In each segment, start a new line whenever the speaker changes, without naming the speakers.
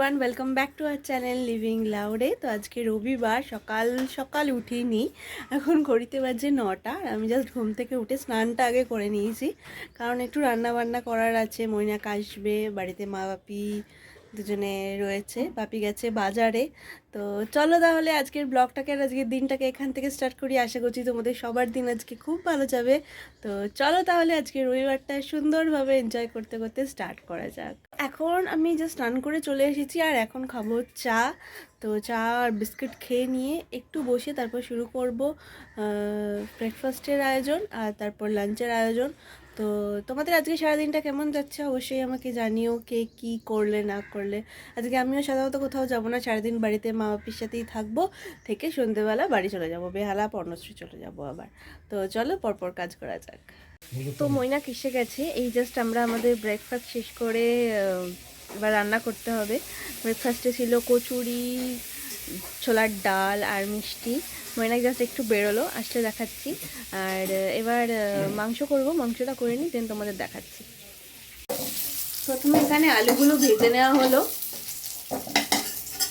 Everyone, welcome back to our channel living লাউডে। তো আজকে রবিবার, সকাল সকাল উঠিনি, এখন ঘড়িতে বাজে 9টা। আর আমি জাস্ট ঘুম থেকে উঠে স্নানটা আগে করে নিয়েছি, কারণ একটু রান্না বান্না করার আছে। মৈনাক আসবে, বাড়িতে মা বাপি দুজনে রয়েছে, বাপি গেছে বাজারে। তো চলো তাহলে আজকের ব্লগটাকে আর আজকের দিনটাকে এখান থেকে স্টার্ট করি। আশা করছি তোমাদের সবার দিন আজকে খুব ভালো যাবে। তো চলো তাহলে আজকে রবিবারটা সুন্দরভাবে এনজয় করতে করতে স্টার্ট করা যাক। এখন আমি জাস্ট স্নান করে চলে এসেছি, আর এখন খাবো চা। তো চা আর বিস্কিট খেয়ে নিয়ে একটু বসে তারপর শুরু করব ব্রেকফাস্টের আয়োজন, আর তারপর লাঞ্চের আয়োজন। তো তোমাদের আজকে সারাদিনটা কেমন যাচ্ছে অবশ্যই আমাকে জানিও, কে কী করলে না করলে। আজকে আমিও সাধারণত কোথাও যাবো না, সারাদিন বাড়িতে মা বাপির সাথেই থাকবো, থেকে সন্ধ্যেবেলা বাড়ি চলে যাব, বেহালা পর্ণশ্রী চলে যাব আবার। তো চলো পরপর কাজ করা যাক। তো মৈনাক এসে গেছে, এই জাস্ট আমরা আমাদের ব্রেকফাস্ট শেষ করে এবার রান্না করতে হবে। ব্রেকফাস্টে ছিল কচুরি, ছোলার ডাল আর মিষ্টি। মৈনাক জাস্ট একটু বেরোলো, আসলে দেখাচ্ছি। আর এবার মাংস করব, মাংসটা করে নিই, দেন তোমাদের দেখাচ্ছি। প্রথমে এখানে আলুগুলো ভেজে নেওয়া হলো,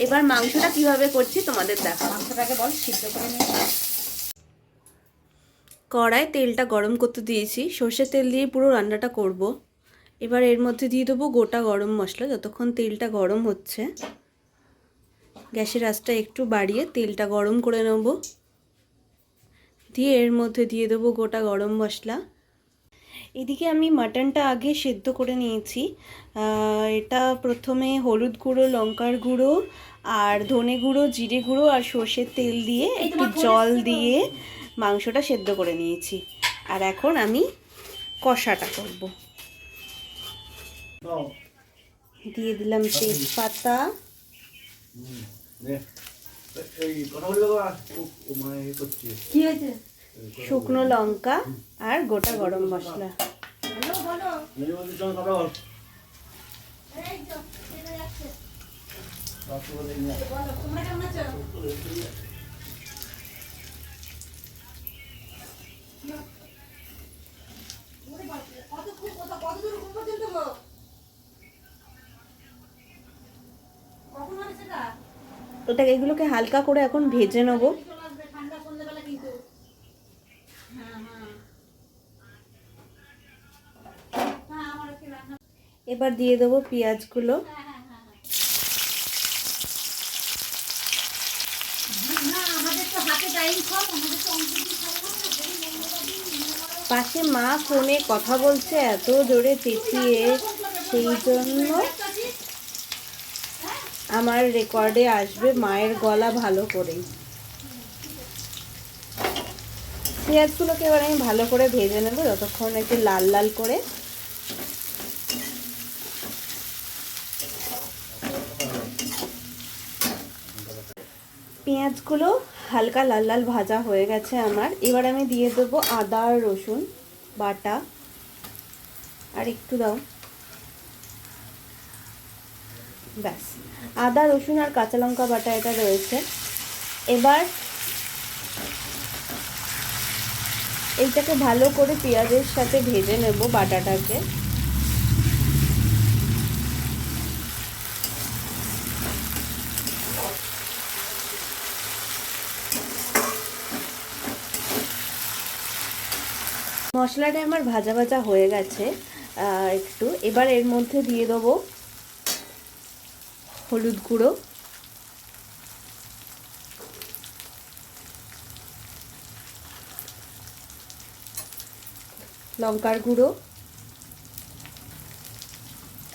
এবার মাংসটা কিভাবে করছি তোমাদের দেখা।
মাংসটাকে বল সিদ্ধ করে নিয়ে
কড়ায় তেলটা গরম করতে দিয়েছি, সর্ষের তেল দিয়ে পুরো রান্নাটা করব। এবার এর মধ্যে দিয়ে দেবো গোটা গরম মশলা। যতক্ষণ তেলটা গরম হচ্ছে, গ্যাসের আঁচটা একটু বাড়িয়ে তেলটা গরম করে নেব, দিয়ে এর মধ্যে দিয়ে দেবো গোটা গরম মশলা। এদিকে আমি মাটনটা আগে সেদ্ধ করে নিয়েছি। এটা প্রথমে হলুদ গুঁড়ো, লঙ্কার গুঁড়ো আর ধনে গুঁড়ো, জিরে গুঁড়ো আর সর্ষের তেল দিয়ে একটু জল দিয়ে মাংসটা সেদ্ধ করে নিয়েছি। আর এখন আমি কষাটা করব। দিয়ে দিলাম তেজপাতা, শুকনো লঙ্কা আর গোটা গরম মশলা। এগুলোকে হালকা করে এখন ভেজে নেব। এবার দিয়ে দেবো পেঁয়াজগুলো। পাশে মা ফোনে কথা বলছে এত জোরে চেঁচিয়ে, সেই জন্য আমার রেকর্ডে আসবে মায়ের গলা ভালো করেই। পেঁয়াজগুলোকে এবার আমি ভালো করে ভেজে নেবো, যতক্ষণ একটু লাল লাল করে। পেঁয়াজগুলো হালকা লাল লাল ভাজা হয়ে গেছে আমার। এবার আমি দিয়ে দেবো আদা আর রসুন বাটা। আর একটু দাও, ব্যাস। আদা রসুন আর কাঁচা লঙ্কা বাটা এটা রয়েছে। এবার এইটাকে ভালো করে পেঁয়াজের সাথে ভেজে নেব বাটাটাকে। মশলাটা আমার ভাজা ভাজা হয়ে গেছে একটু। এবার এর মধ্যে দিয়ে দেবো হলুদ গুঁড়ো, লঙ্কার গুঁড়ো,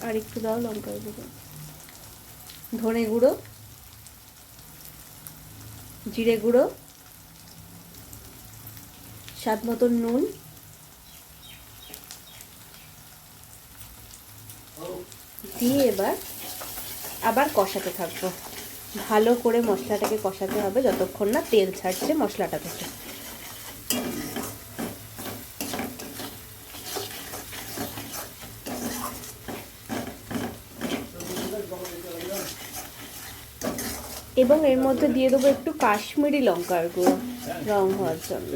আর একটু দাও লঙ্কার গুঁড়ো, ধনে গুঁড়ো, জিরে গুঁড়ো, স্বাদ মতন নুন, দিয়ে এবার আবার কষাতে থাকবো। ভালো করে মশলাটাকে কষাতে হবে যতক্ষণ না তেল ছাড়ছে মশলাটা থেকে। এবং এর মধ্যে দিয়ে দেবো একটু কাশ্মীরি লঙ্কার গুঁড়ো রং হওয়ার জন্য।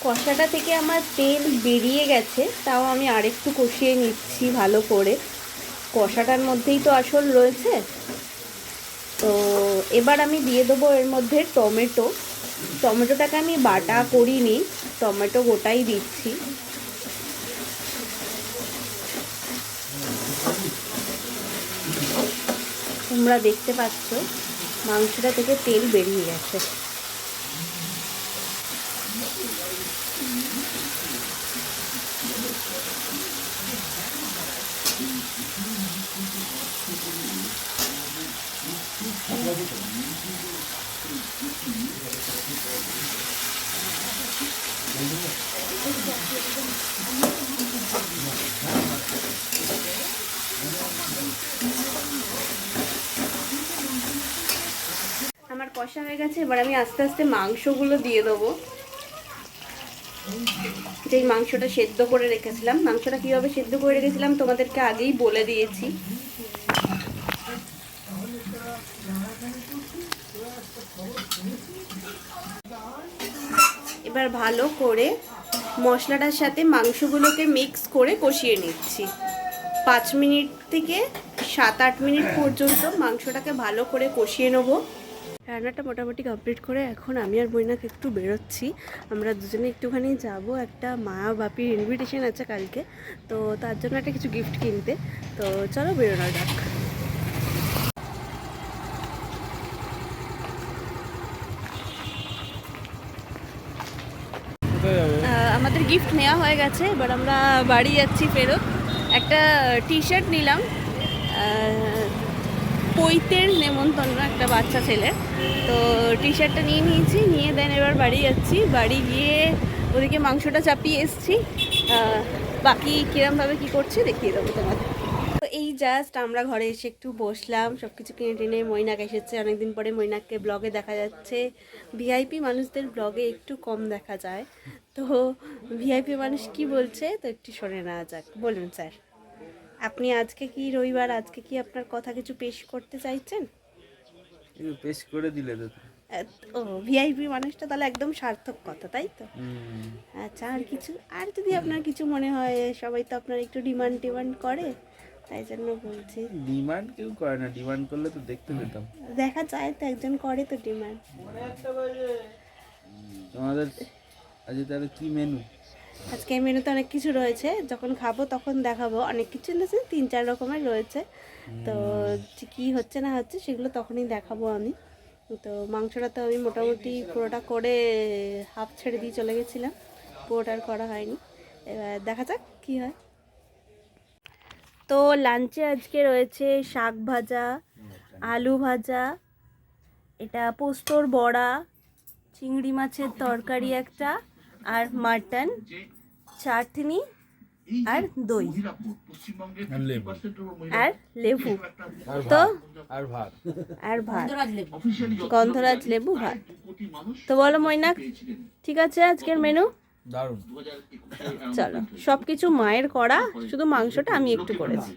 কষাটা থেকে আমার তেল বেরিয়ে গেছে, তাও আমি আরেকটু কষিয়ে নিচ্ছি ভালো করে। কষাটার মধ্যেই তো আসল রয়েছে। তো এবার আমি দিয়ে দেবো এর মধ্যে টমেটো। টমেটোটাকে আমি বাটা করিনি, টমেটো গোটাই দিচ্ছি। তোমরা দেখতে পাচ্ছ মাংসটা থেকে তেল বেরিয়ে গেছে। আমার কষা হয়ে গেছে, এবার আমি আস্তে আস্তে মাংসগুলো দিয়ে দেবো। যেই মাংসটা সেদ্ধ করে রেখেছিলাম, মাংসটা কীভাবে সেদ্ধ করে রেখেছিলাম তোমাদেরকে আগেই বলে দিয়েছি। এবার ভালো করে মশলাটার সাথে মাংসগুলোকে মিক্স করে কষিয়ে নিচ্ছি। 5 মিনিট থেকে 7-8 মিনিট পর্যন্ত মাংসটাকে ভালো করে কষিয়ে নেবো। রান্নাটা মোটামুটি কমপ্লিট করে এখন আমি আর বইনাকে একটু বেরোচ্ছি। আমরা দুজনে একটুখানি যাব, একটা মা বাপির ইনভিটেশন আছে কালকে, তো তার জন্য একটা কিছু গিফট কিনতে। তো চলো বেরোনো যাক। আমাদের গিফট নেওয়া হয়ে গেছে, এবার আমরা বাড়ি যাচ্ছি ফেরত। একটা টি শার্ট নিলাম, পৈতের নেমন্তন্ন একটা বাচ্চা ছেলে, তো টি শার্টটা নিয়ে নিয়েছি, নিয়ে দেন এবার বাড়ি যাচ্ছি। বাড়ি গিয়ে ওদিকে মাংসটা চাপিয়ে এসছি, বাকি কিরমভাবে কী করছি দেখিয়ে দেবো তোমাদের। তো এই জাস্ট আমরা ঘরে এসে একটু বসলাম, সব কিছু কিনে টেনে। মৈনাক এসেছে, অনেকদিন পরে মৈনাককে ব্লগে দেখা যাচ্ছে। ভিআইপি মানুষদের ব্লগে একটু কম দেখা যায়, তো ভিআইপি মানুষ কি বলছে তো একটু শুনে নেওয়া যাক। বলুন স্যার, আপনি আজকে কি রবিবার, আজকে কি আপনার কথা কিছু পেশ করতে চাইছেন?
পেশ করে দিলে তো।
ও ভিআইপি মানুষটা তাহলে একদম সার্থক কথা, তাই তো? আচ্ছা, আর কিছু, আর যদি আপনার কিছু মনে হয়, সবাই তো আপনার একটু ডিমান্ড করে, তাই জন্য বলছি।
ডিমান্ড কেউ করে না, ডিমান্ড করলে তো দেখতে পেতাম।
দেখা যায় তো, একজন করে তো ডিমান্ড।
তোমাদের আজ তাহলে কি মেনু?
আজকে মেনুতে অনেক কিছু রয়েছে, যখন খাবো তখন দেখাবো। অনেক কিছু আছে, 3-4 রকমের রয়েছে, তো কি হচ্ছে না হচ্ছে সেগুলো তখনই দেখাবো আমি। তো মাংসটা তো আমি মোটামুটি পুরোটা করে হাফ ছেড়ে দিয়ে চলে গেছিলাম, পুরোটার করা হয়নি। এবার দেখা যাক কী হয়। তো লাঞ্চে আজকে রয়েছে শাক ভাজা, আলু ভাজা, এটা পোস্তর বড়া, চিংড়ি মাছের তরকারি একটা, আর মাটন, চাটনি, আর দই, আর লেবু, তো আর ভাত, গন্ধরাজ লেবু ভাত। তো বলো মৈনাক, ঠিক আছে আজকের মেনু?
দারুণ।
চলো, সব কিছু মায়ের করা, শুধু মাংসটা আমি একটু করেছি।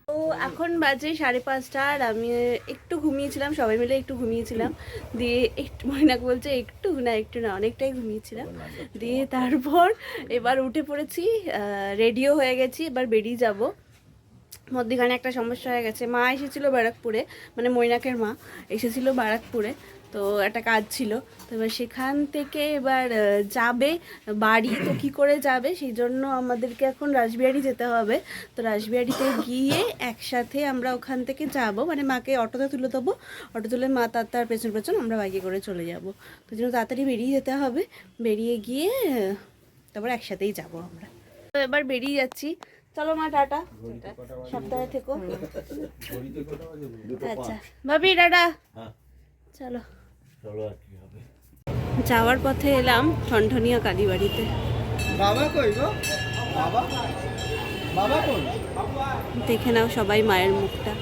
তো এখন বাজে 5:30, আর আমি একটু ঘুমিয়েছিলাম, সবাই মিলে একটু ঘুমিয়েছিলাম। দিয়ে একটু মৈনাক বলছে একটু না অনেকটাই ঘুমিয়েছিলাম। দিয়ে তারপর এবার উঠে পড়েছি, রেডিও হয়ে গেছি, এবার বেরিয়ে যাব। মধ্যখানে একটা সমস্যা হয়ে গেছে, মা এসেছিলো ব্যারাকপুরে, মানে মৈনাকের মা এসেছিলো ব্যারাকপুরে, তো একটা কাজ ছিল। তো এবার সেখান থেকে এবার যাবে বাড়ি, তো কী করে যাবে, সেই জন্য আমাদেরকে এখন রাসবিহারী যেতে হবে। তো রাসবিহারীতে গিয়ে একসাথে আমরা ওখান থেকে যাব, মানে মাকে অটোতে তুলে দেবো, অটো তুলে মা তার পেছন আমরা বাইকে করে চলে যাব। তো জন্য তাড়াতাড়ি বেরিয়ে যেতে হবে, বেরিয়ে গিয়ে তারপর একসাথেই যাব আমরা। তো এবার বেরিয়ে যাচ্ছি, চলো মা টাটা, সপ্তাহে থেকো। আচ্ছা ভাবি টাটা, চলো। যাওয়ার পথে এলাম ঠনঠনিয়া কালীবাড়িতে। দেখে নাও সবাই মায়ের মুখটা।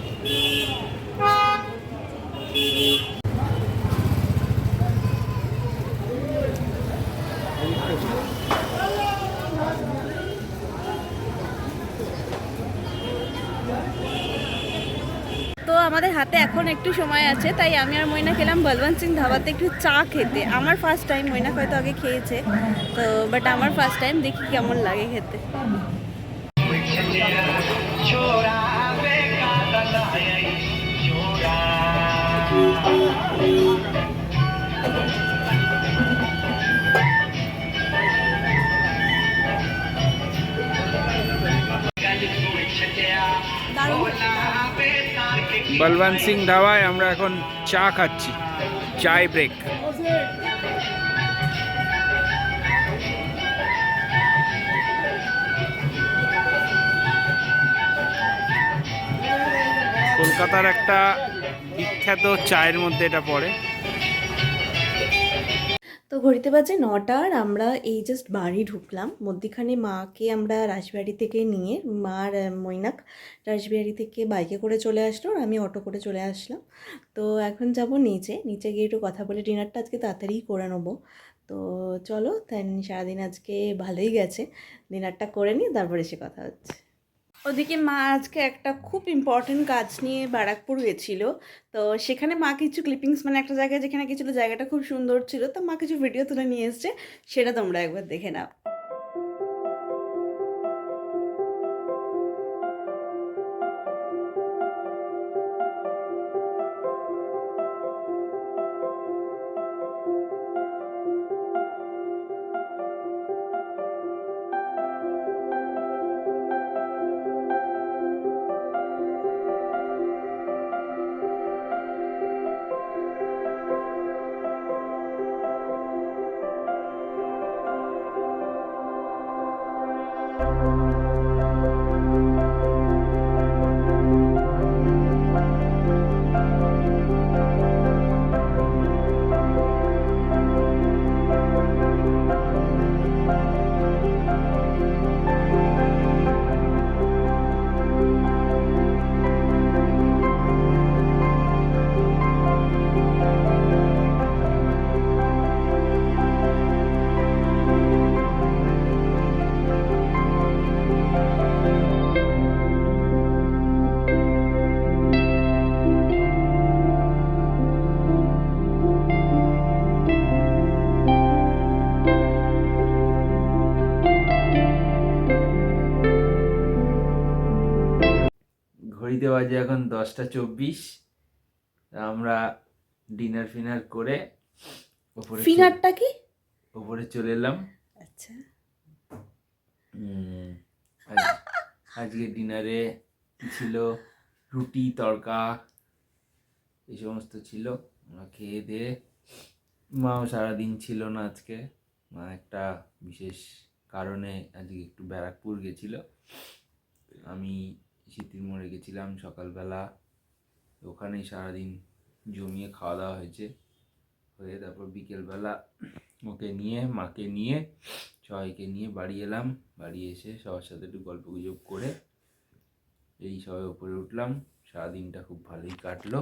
তো আমাদের হাতে এখন একটু সময় আছে, তাই আমি আর মৈনাক খেলাম বলবন্ত সিং ধাবাতে একটু চা খেতে। আমার ফার্স্ট টাইম, মৈনাক হয়তো আগে খেয়েছে, তো বাট আমার ফার্স্ট টাইম, দেখি কেমন লাগে খেতে।
বলবন্ত সিং ধাবায় আমরা এখন চা খাচ্ছি, চায় ব্রেক। কলকাতার একটা বিখ্যাত চায়ের মধ্যে এটা পড়ে।
তো ঘড়িতে বাজে 9টা আর আমরা এই জাস্ট বাড়ি ঢুকলাম। মধ্যিখানে মাকে আমরা রাজবাড়ি থেকে নিয়ে, মার মৈনাক রাজবাড়ি থেকে বাইকে করে চলে আসলো আর আমি অটো করে চলে আসলাম। তো এখন যাব নিচে, নিচে গিয়ে একটু কথা বলে ডিনারটা আজকে তাড়াতাড়ি করে নেবো। তো চলো, তাই সারাদিন আজকে ভালোই গেছে, ডিনারটা করে নিই তারপর এসে কথা হচ্ছে। ওদিকে মা আজকে একটা খুব ইম্পর্টেন্ট কাজ নিয়ে ব্যারাকপুর গেছিলো। তো সেখানে মা কিছু ক্লিপিংস, মানে একটা জায়গায় যেখানে গেছিলো জায়গাটা খুব সুন্দর ছিল, তো মা কিছু ভিডিও তুলে নিয়ে এসছে, সেটা তোমরা একবার দেখে নাও।
ঘড়িতে বাজে এখন 10টা 24। আমরা ডিনার ফিনার করে
ফিনারটা কি?
ওপরে চলে এলাম।
আচ্ছা,
আজকে ডিনারে ছিল রুটি তড়কা এই সমস্ত ছিল। আমরা খেয়ে দিয়ে, মাও সারাদিন ছিল না আজকে, মা একটা বিশেষ কারণে আজকে একটু ব্যারাকপুর গেছিল। আমি সিতির মোড়ে গেছিলাম সকালবেলা, ওখানেই সারাদিন জমিয়ে খাওয়া দাওয়া হয়েছে, হয়ে তারপর বিকেলবেলা ওকে নিয়ে, মাকে নিয়ে, সবাইকে নিয়ে বাড়ি এলাম। বাড়ি এসে সবার সাথে একটু গল্প গুজব করে এই সবাই উপরে উঠলাম। সারাদিনটা খুব ভালোই কাটলো।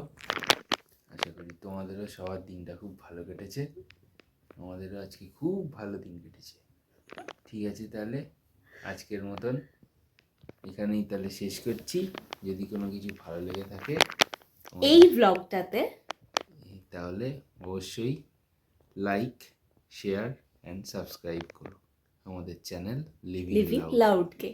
আশা করি তোমাদেরও সবার দিনটা খুব ভালো কেটেছে। আমাদেরও আজকে খুব ভালো দিন কেটেছে। ঠিক আছে, তাহলে আজকের মতন এখানেই তাহলে শেষ করছি। যদি কোনো কিছু ভালো লেগে থাকে
এই ব্লগটাতে,
তাহলে অবশ্যই লাইক, শেয়ার অ্যান্ড সাবস্ক্রাইব করো আমাদের চ্যানেল লিভিং
লাউডকে।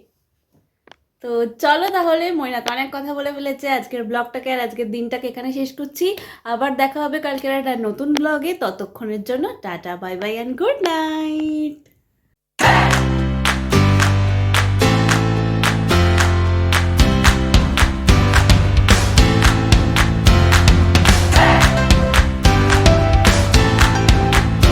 তো চলো তাহলে, ময়নাক অনেক কথা বলে ফেলেছে, আজকের ব্লগটাকে আর আজকের দিনটাকে এখানে শেষ করছি। আবার দেখা হবে কালকের একটা নতুন ব্লগে। ততক্ষণের জন্য tata, bye bye and good night.